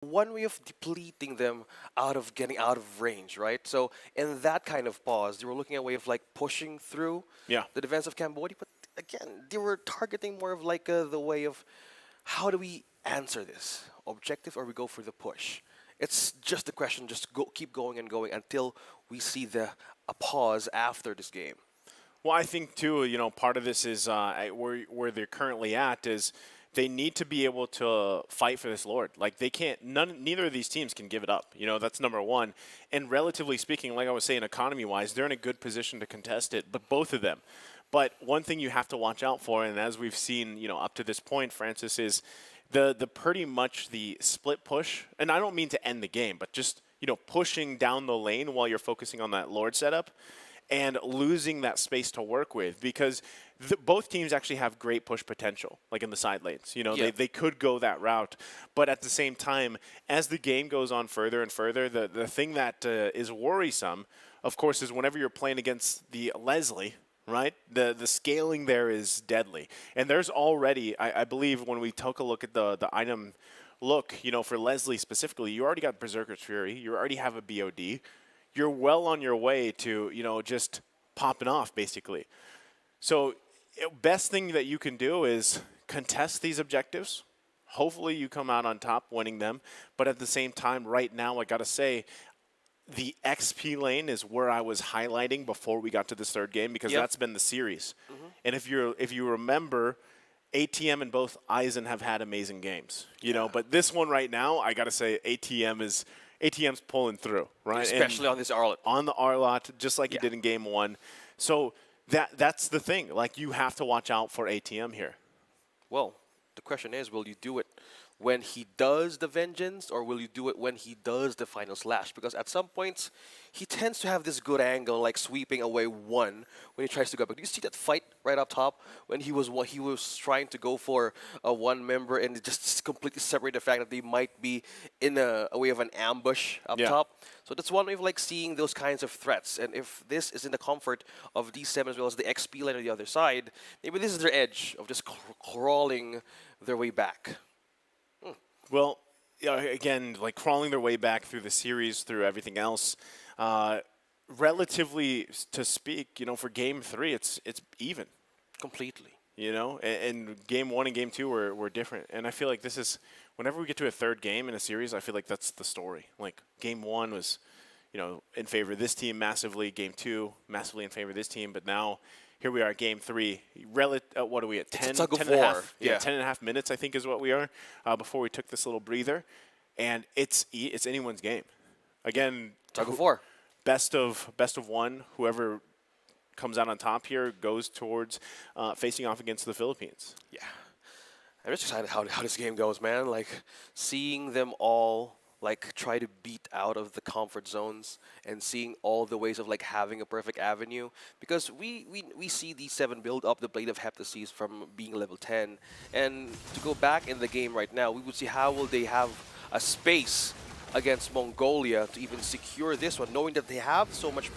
one way of depleting them out of getting out of range, right? So in that kind of pause, they were looking at a way of like pushing through Yeah. the defense of Cambodia, but again, they were targeting more of like the way of how do we answer this? Objective or we go for the push? It's just a question, just keep going and going until we see a pause after this game. Well, I think too, part of this is where they're currently at is they need to be able to fight for this Lord. Like they can't, neither of these teams can give it up. That's number one. And relatively speaking, like I was saying, economy-wise, they're in a good position to contest it, but both of them. But one thing you have to watch out for, and as we've seen, up to this point, Francis, is the pretty much the split push. And I don't mean to end the game, but just, pushing down the lane while you're focusing on that Lord setup and losing that space to work with, because both teams actually have great push potential, like in the side lanes. They could go that route. But at the same time, as the game goes on further and further, the thing that is worrisome, of course, is whenever you're playing against the Leslie, right? The scaling there is deadly. And there's already, I believe, when we took a look at the item look, for Leslie specifically, you already got Berserker's Fury, you already have a BOD. You're well on your way to, just popping off, basically. So best thing that you can do is contest these objectives. Hopefully you come out on top winning them. But at the same time, right now, I got to say, the XP lane is where I was highlighting before we got to this third game, because that's been the series. And if you remember, ATM and both Eisen have had amazing games. But this one right now, I got to say, ATM's pulling through, right? Especially on this Arlot. On the Arlot, just like you did in game one. So that's the thing. Like, you have to watch out for ATM here. Well, the question is, will you do it when he does the Vengeance, or will you do it when he does the Final Slash? Because at some points, he tends to have this good angle, like sweeping away one when he tries to go back. Do you see that fight right up top when he was trying to go for a one member and it just completely separate the fact that they might be in a way of an ambush up top? So that's one way of like seeing those kinds of threats. And if this is in the comfort of D7 as well as the XP line on the other side, maybe this is their edge of just crawling their way back. Well, again, like crawling their way back through the series, through everything else, relatively to speak, for game three, it's even. Completely. And game one and game two were different. And I feel like this is, whenever we get to a third game in a series, I feel like that's the story. Like game one was, in favor of this team massively. Game two, massively in favor of this team. But now, here we are, game three. What are we at? 10 and a half? Yeah, 10 and a half minutes, I think, is what we are, before we took this little breather. And it's anyone's game. Again, tug of war. Best of one. Whoever comes out on top here goes towards facing off against the Philippines. Yeah. I'm just excited how this game goes, man. Like, seeing them all like try to beat out of the comfort zones and seeing all the ways of like having a perfect avenue, because we see D7 build up the Blade of Heptases from being level 10, and to go back in the game right now, we would see how will they have a space against Mongolia to even secure this one, knowing that they have so much